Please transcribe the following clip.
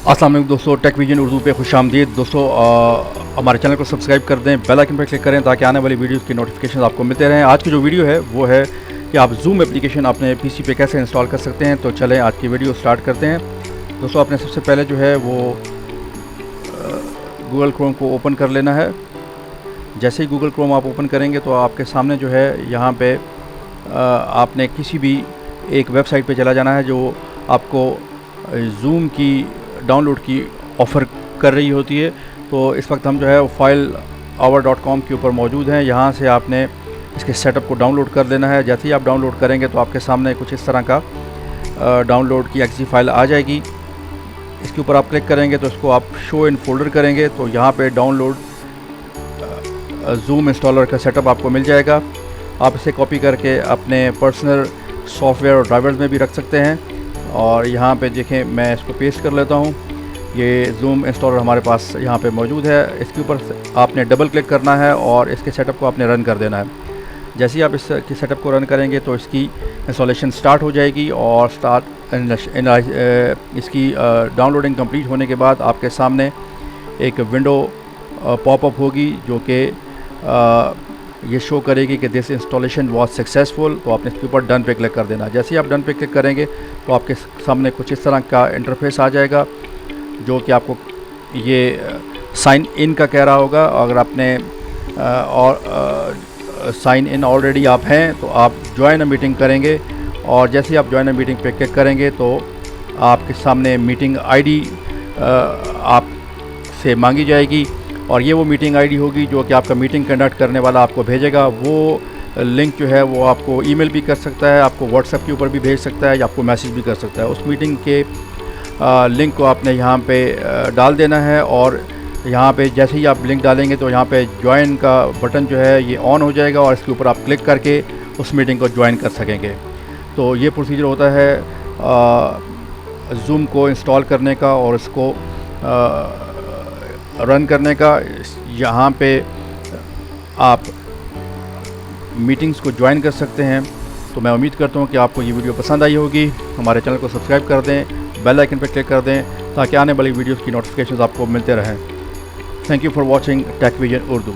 अस्सलाम वालेकुम दोस्तों, टेक विजन उर्दू पे खुशामदीद। दोस्तों हमारे चैनल को सब्सक्राइब कर दें, बेल आइकन पर क्लिक करें ताकि आने वाली वीडियोस की नोटिफिकेशन आपको मिलते रहें। आज की जो वीडियो है वो है कि आप जूम एप्लीकेशन अपने पीसी पे कैसे इंस्टॉल कर सकते हैं। तो चलें आज की वीडियो स्टार्ट करते हैं। दोस्तों आपने सबसे पहले जो है वो गूगल क्रोम को ओपन कर लेना है। जैसे ही गूगल क्रोम आप ओपन करेंगे तो आपके सामने जो है यहाँ पे आपने किसी भी एक वेबसाइट पे चला जाना है जो आपको जूम की डाउनलोड की ऑफ़र कर रही होती है। तो इस वक्त हम जो है filehour.com के ऊपर मौजूद हैं। यहाँ से आपने इसके सेटअप को डाउनलोड कर लेना है। जैसे ही आप डाउनलोड करेंगे तो आपके सामने कुछ इस तरह का डाउनलोड की एक्सी फाइल आ जाएगी। इसके ऊपर आप क्लिक करेंगे तो इसको आप शो इन फोल्डर करेंगे तो यहाँ पे डाउनलोड जूम इंस्टॉलर का सेटअप आपको मिल जाएगा। आप इसे कॉपी करके अपने पर्सनल सॉफ्टवेयर और ड्राइवर्स में भी रख सकते हैं। और यहाँ पे देखें, मैं इसको पेस्ट कर लेता हूँ। ये जूम इंस्टॉलर हमारे पास यहाँ पे मौजूद है। इसके ऊपर आपने डबल क्लिक करना है और इसके सेटअप को आपने रन कर देना है। जैसे ही आप इसके सेटअप को रन करेंगे तो इसकी इंस्टॉलेशन स्टार्ट हो जाएगी और इसकी डाउनलोडिंग कंप्लीट होने के बाद आपके सामने एक विंडो पॉपअप होगी जो कि ये शो करेगी कि दिस इंस्टॉलेशन वाज सक्सेसफुल। तो आपने इसके ऊपर डन पे क्लिक कर देना। जैसे ही आप डन पे क्लिक करेंगे तो आपके सामने कुछ इस तरह का इंटरफेस आ जाएगा जो कि आपको ये साइन इन का कह रहा होगा। अगर आपने साइन इन ऑलरेडी आप हैं तो आप ज्वाइन अ मीटिंग करेंगे और जैसे ही आप ज्वाइन अ मीटिंग पे क्लिक करेंगे तो आपके सामने मीटिंग आईडी आपसे मांगी जाएगी और ये वो मीटिंग आईडी होगी जो कि आपका मीटिंग कंडक्ट करने वाला आपको भेजेगा। वो लिंक जो है वो आपको ईमेल भी कर सकता है, आपको व्हाट्सएप के ऊपर भी भेज सकता है या आपको मैसेज भी कर सकता है। उस मीटिंग के लिंक को आपने यहाँ पे डाल देना है और यहाँ पे जैसे ही आप लिंक डालेंगे तो यहाँ पे ज्वाइन का बटन जो है ये ऑन हो जाएगा और इसके ऊपर आप क्लिक करके उस मीटिंग को ज्वाइन कर सकेंगे। तो ये प्रोसीजर होता है जूम को इंस्टॉल करने का और इसको रन करने का। यहाँ पे आप मीटिंग्स को ज्वाइन कर सकते हैं। तो मैं उम्मीद करता हूँ कि आपको ये वीडियो पसंद आई होगी। हमारे चैनल को सब्सक्राइब कर दें, बेल आइकन पर क्लिक कर दें ताकि आने वाली वीडियोस की नोटिफिकेशंस आपको मिलते रहें। Thank you for watching Tech Vision Urdu.